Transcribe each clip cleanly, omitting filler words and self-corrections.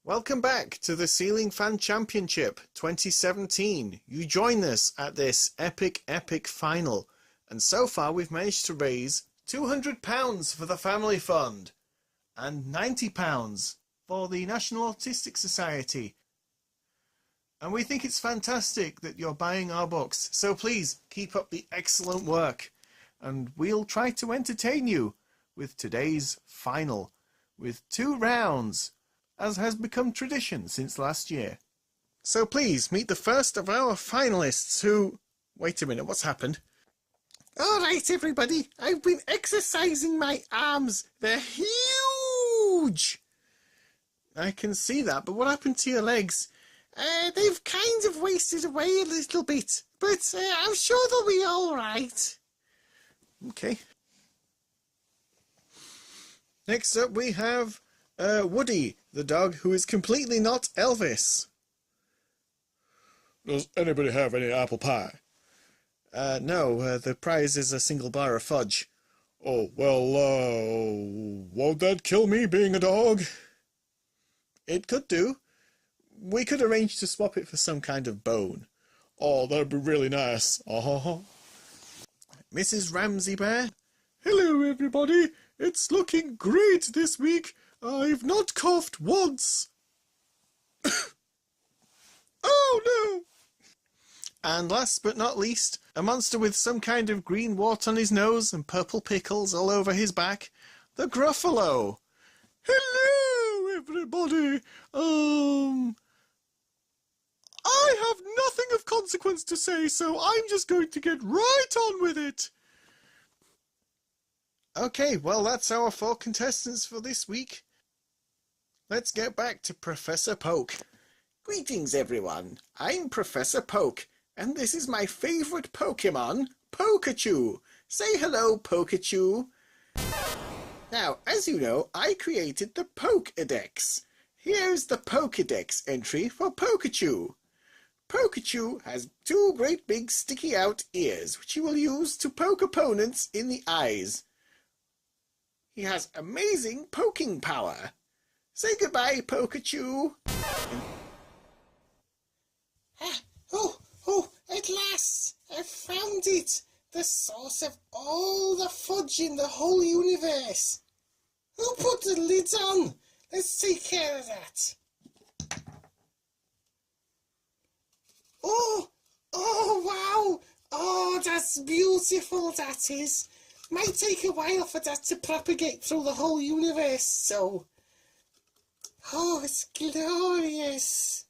Welcome back to the Ceiling Fan Championship 2017. You join us at this epic final. And so far we've managed to raise £200 for the Family Fund and £90 for the National Autistic Society. And we think it's fantastic that you're buying our books. So please keep up the excellent work. And we'll try to entertain you with today's final, with 2 rounds, as has become tradition since last year. So please meet the first of our finalists who... Wait a minute, what's happened? All right, everybody, I've been exercising my arms. They're huge. I can see that, but what happened to your legs? They've kind of wasted away a little bit, but I'm sure they'll be all right. Okay. Next up we have Woody, the dog who is completely not Elvis. Does anybody have any apple pie? No, the prize is a single bar of fudge. Oh, well, won't that kill me being a dog? It could do. We could arrange to swap it for some kind of bone. Oh, that'd be really nice. Mrs. Ramsey Bear? Hello, everybody. It's looking great this week. I've not coughed once. Oh, no! And last but not least, a monster with some kind of green wart on his nose and purple pickles all over his back, the Gruffalo. Hello, everybody. I have nothing of consequence to say, so I'm just going to get right on with it. Okay, well, that's our 4 contestants for this week. Let's get back to Professor Poke. Greetings, everyone. I'm Professor Poke, and this is my favourite Pokemon, Pokachu. Say hello, Pokachu. Now, as you know, I created the Pokédex. Here's the Pokédex entry for Pokachu. Pokachu has 2 great big sticky out ears, which he will use to poke opponents in the eyes. He has amazing poking power. Say goodbye, Pokachu. At last! I've found it! The source of all the fudge in the whole universe. Who put the lids on? Let's take care of that. Oh, wow! Oh, that's beautiful, that is. Might take a while for that to propagate through the whole universe, so... Oh, it's glorious.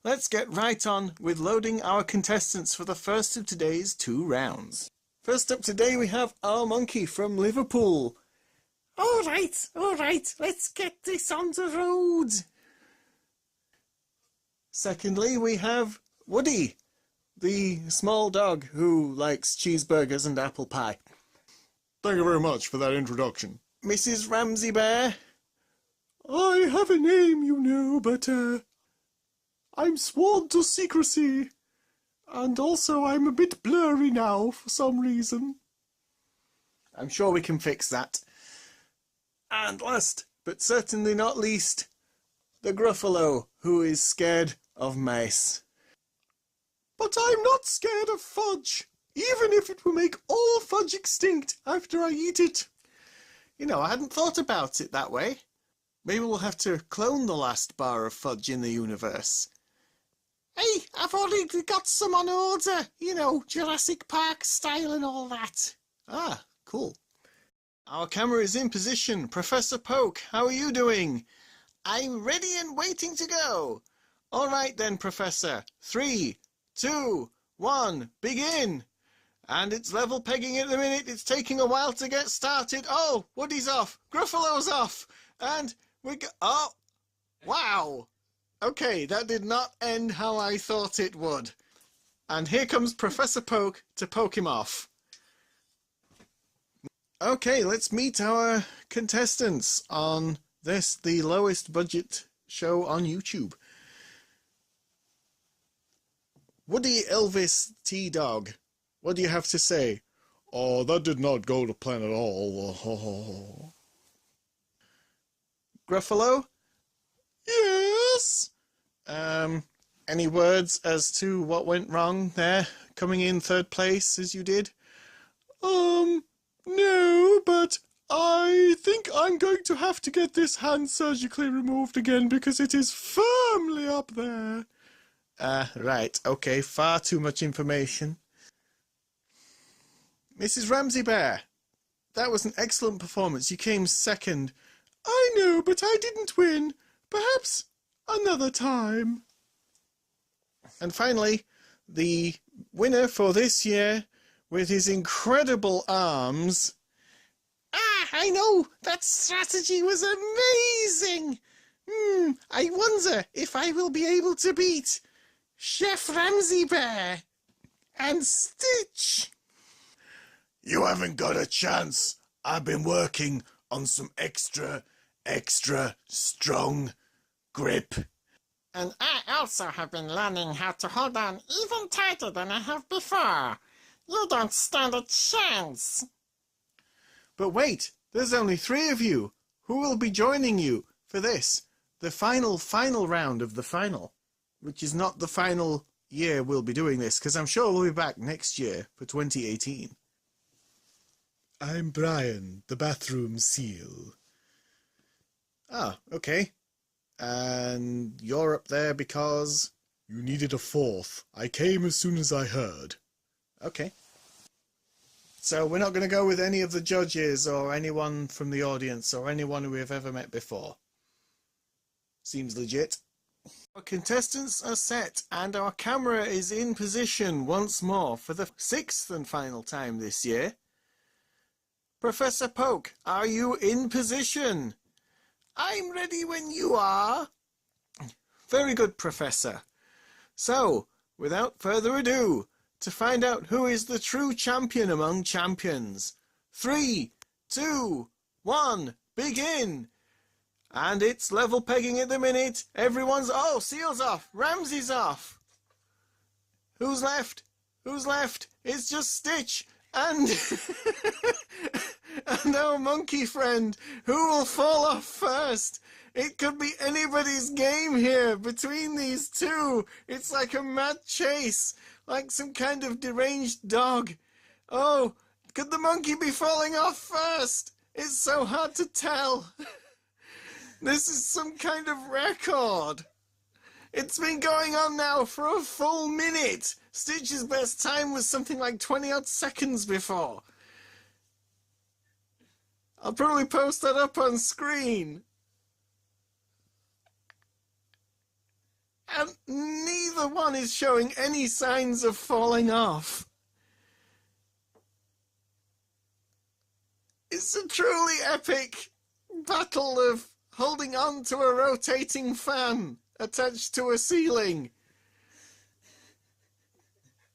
Let's get right on with loading our contestants for the first of today's 2 rounds. First up today we have our monkey from Liverpool. All right, let's get this on the road. Secondly, we have Woody, the small dog who likes cheeseburgers and apple pie. Thank you very much for that introduction. Mrs. Ramsey Bear. I have a name, you know, but I'm sworn to secrecy. And also I'm a bit blurry now for some reason. I'm sure we can fix that. And last, but certainly not least, the Gruffalo, who is scared of mice. But I'm not scared of fudge, even if it will make all fudge extinct after I eat it. You know, I hadn't thought about it that way. Maybe we'll have to clone the last bar of fudge in the universe. Hey, I've already got some on order. You know, Jurassic Park style and all that. Ah, cool. Our camera is in position. Professor Poke, how are you doing? I'm ready and waiting to go. All right then, Professor. 3, 2, 1, begin. And it's level pegging at the minute. It's taking a while to get started. Oh, Woody's off. Gruffalo's off. And we go... Oh, wow. Okay, that did not end how I thought it would. And here comes Professor Poke to poke him off. Okay, let's meet our contestants on this, the lowest budget show on YouTube. Woody Elvis T-Dog, what do you have to say? Oh, that did not go to plan at all. Gruffalo, Yes? Any words as to what went wrong there, coming in third place as you did? No, but I think I'm going to have to get this hand surgically removed again because it is firmly up there. Right, okay, far too much information. Mrs. Ramsey Bear, that was an excellent performance. You came second. I know, but I didn't win. Perhaps another time. And finally, the winner for this year, with his incredible arms. I know! That strategy was amazing! I wonder if I will be able to beat Chef Ramsey Bear and Stitch. You haven't got a chance. I've been working on some extra strong grip. And I also have been learning how to hold on even tighter than I have before. You don't stand a chance. But wait, there's only 3 of you. Who will be joining you for this? The final round of the final. Which is not the final year we'll be doing this, because I'm sure we'll be back next year for 2018. I'm Brian, the bathroom seal. Ah, okay. And you're up there because... You needed a 4th. I came as soon as I heard. Okay. So we're not going to go with any of the judges or anyone from the audience or anyone we've ever met before. Seems legit. Our contestants are set and our camera is in position once more for the 6th and final time this year. Professor Poke, are you in position? I'm ready when you are. Very good, Professor. So, without further ado, to find out who is the true champion among champions. 3, 2, 1, begin! And it's level pegging at the minute. Everyone's... Oh, Seal's off. Ramsey's off. Who's left? Who's left? It's just Stitch. And... and our monkey friend. Who will fall off first? It could be anybody's game here between these two. It's like a mad chase. Like some kind of deranged dog. Oh, could the monkey be falling off first? It's so hard to tell. This is some kind of record. It's been going on now for a full minute. Stitch's best time was something like 20-odd seconds before. I'll probably post that up on screen. And neither one is showing any signs of falling off. It's a truly epic battle of holding on to a rotating fan attached to a ceiling.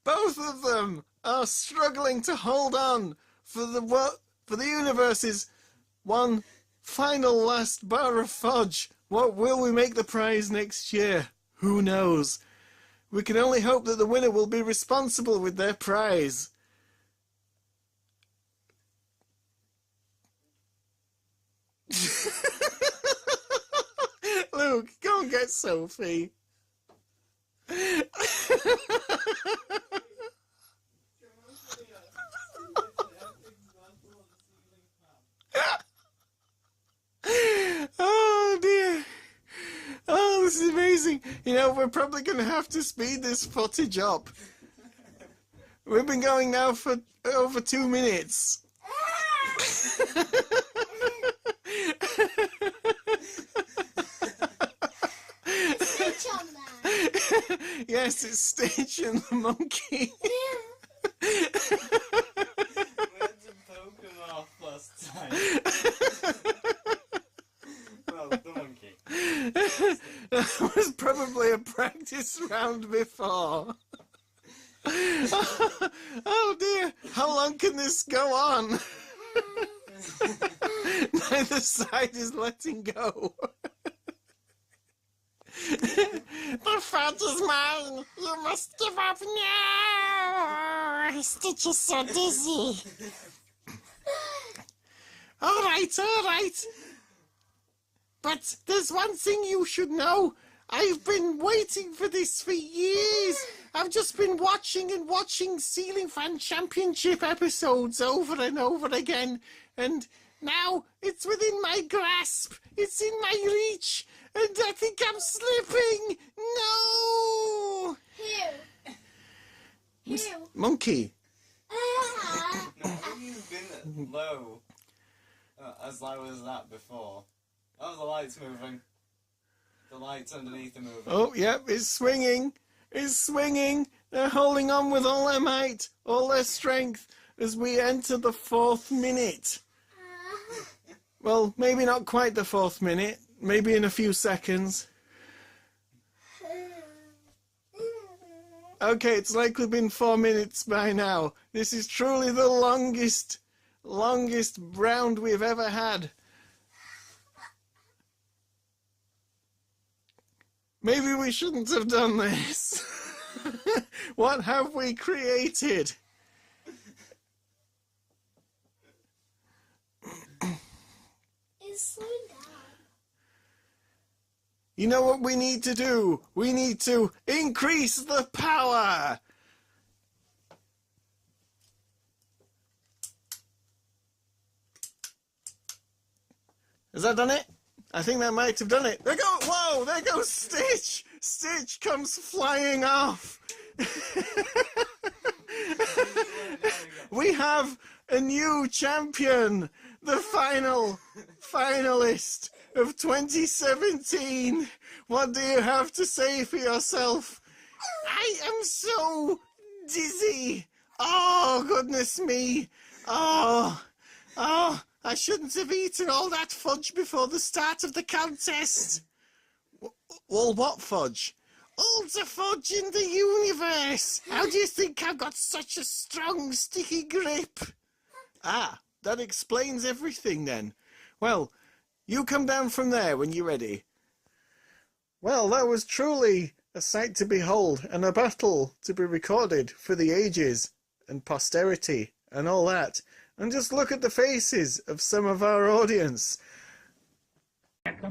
Both of them are struggling to hold on for the universe's one final last bar of fudge. What will we make the prize next year? Who knows? We can only hope that the winner will be responsible with their prize. Luke, go and get Sophie. Oh dear. Oh, this is amazing. You know, we're probably going to have to speed this footage up. We've been going now for over 2 minutes. Yes, it's Stitch and the monkey. Where'd the token off last time? Well, the monkey. That was probably a practice round before. Oh dear, how long can this go on? Neither side is letting go. The fudge is mine. You must give up now. Stitch is so dizzy. All right, all right. But there's one thing you should know. I've been waiting for this for years. I've just been watching and watching Ceiling Fan Championship episodes over and over again. And now it's within my grasp. It's in my reach. And I think I'm slipping. No! Here. Monkey. Have you been low? As low as that before? Oh, the light's moving. The lights underneath are moving. Oh, yep, it's swinging. It's swinging. They're holding on with all their might, all their strength, as we enter the 4th minute. Well, maybe not quite the 4th minute. Maybe in a few seconds. Okay, it's likely been 4 minutes by now. This is truly the longest round we've ever had. Maybe we shouldn't have done this. What have we created? It's slowing down. You know what we need to do? We need to increase the power. Has that done it? I think that might have done it. There go! Whoa! There goes Stitch! Stitch comes flying off. We have a new champion, the finalist of 2017. What do you have to say for yourself? I am so dizzy. Oh, goodness me. Oh, I shouldn't have eaten all that fudge before the start of the contest. Well, what fudge? All the fudge in the universe. How do you think I've got such a strong, sticky grip? Ah, that explains everything then. Well, you come down from there when you're ready. Well, that was truly a sight to behold and a battle to be recorded for the ages and posterity and all that. And just look at the faces of some of our audience.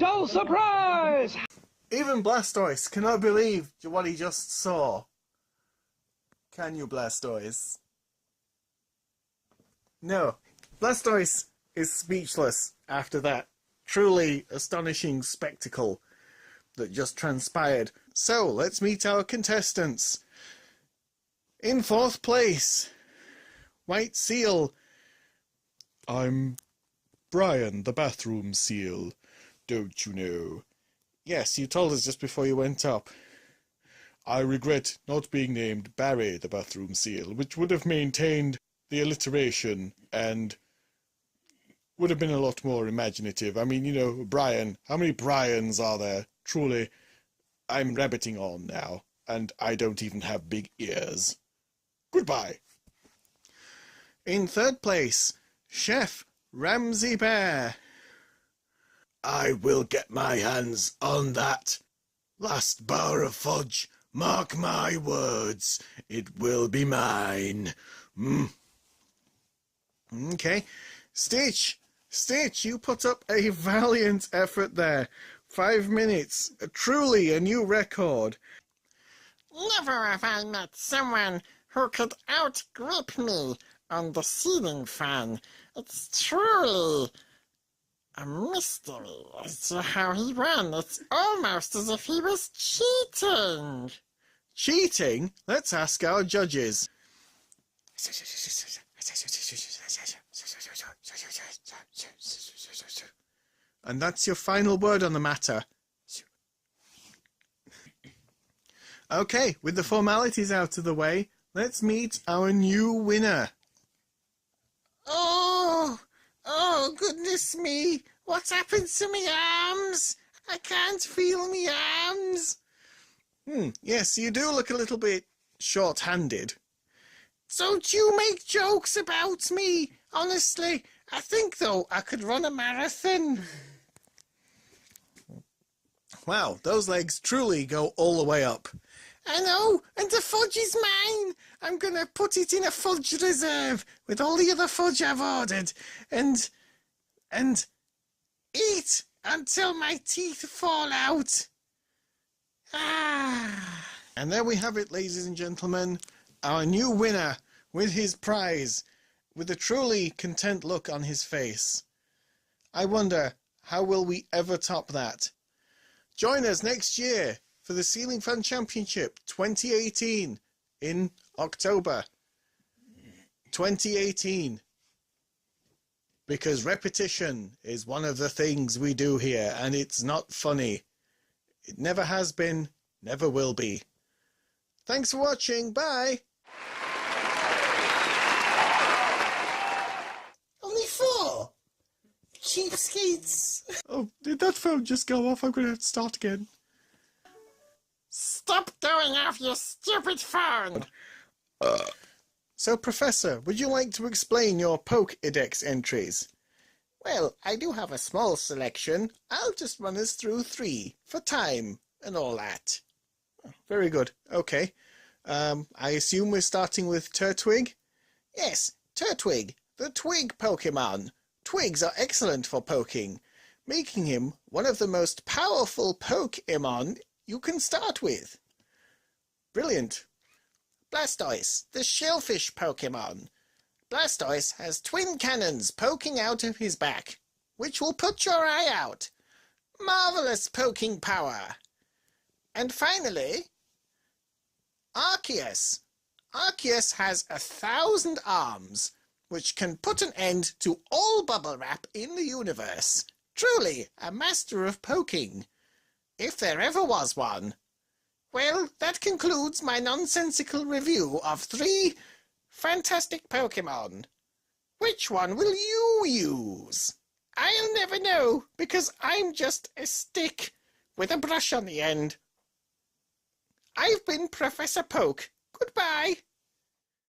No surprise! Even Blastoise cannot believe what he just saw. Can you, Blastoise? No. Blastoise is speechless after that truly astonishing spectacle that just transpired. So, let's meet our contestants. In 4th place, White Seal. I'm Brian, the bathroom seal, don't you know? Yes, you told us just before you went up. I regret not being named Barry, the bathroom seal, which would have maintained the alliteration and would have been a lot more imaginative. I mean, you know, Brian, how many Brians are there? Truly, I'm rabbiting on now, and I don't even have big ears. Goodbye. In 3rd place, Chef Ramsey Bear. I will get my hands on that last bar of fudge. Mark my words, it will be mine. Okay. Stitch, you put up a valiant effort there. 5 minutes, truly a new record. Never have I met someone who could outgrip me on the ceiling fan. It's truly a mystery as to how he won. It's almost as if he was cheating. Cheating? Let's ask our judges. And that's your final word on the matter. Okay, with the formalities out of the way, let's meet our new winner. Oh, goodness me. What's happened to me arms? I can't feel me arms. Yes, you do look a little bit short-handed. Don't you make jokes about me. Honestly, I think, though, I could run a marathon. Wow, those legs truly go all the way up. I know, and the fudge is mine. I'm going to put it in a fudge reserve with all the other fudge I've ordered and eat until my teeth fall out. Ah. And there we have it, ladies and gentlemen. Our new winner with his prize, with a truly content look on his face. I wonder, how will we ever top that? Join us next year for the Ceiling Fan Championship 2018 in October 2018. Because repetition is one of the things we do here, and it's not funny. It never has been, never will be. Thanks for watching. Bye. Only 4. Cheapskates. Oh, did that phone just go off? I'm going to have to start again. Stop going off your stupid phone. So, Professor, would you like to explain your Pokédex entries? Well, I do have a small selection. I'll just run us through 3 for time and all that. Very good. Okay. I assume we're starting with Turtwig? Yes, Turtwig, the Twig Pokemon. Twigs are excellent for poking, making him one of the most powerful Pokemon you can start with. Brilliant. Blastoise, the Shellfish Pokemon. Blastoise has twin cannons poking out of his back, which will put your eye out. Marvelous poking power. And finally, Arceus. Arceus has 1,000 arms, which can put an end to all bubble wrap in the universe. Truly a master of poking, if there ever was one. Well, that concludes my nonsensical review of 3 fantastic Pokemon. Which one will you use? I'll never know, because I'm just a stick with a brush on the end. I've been Professor Poke. Goodbye.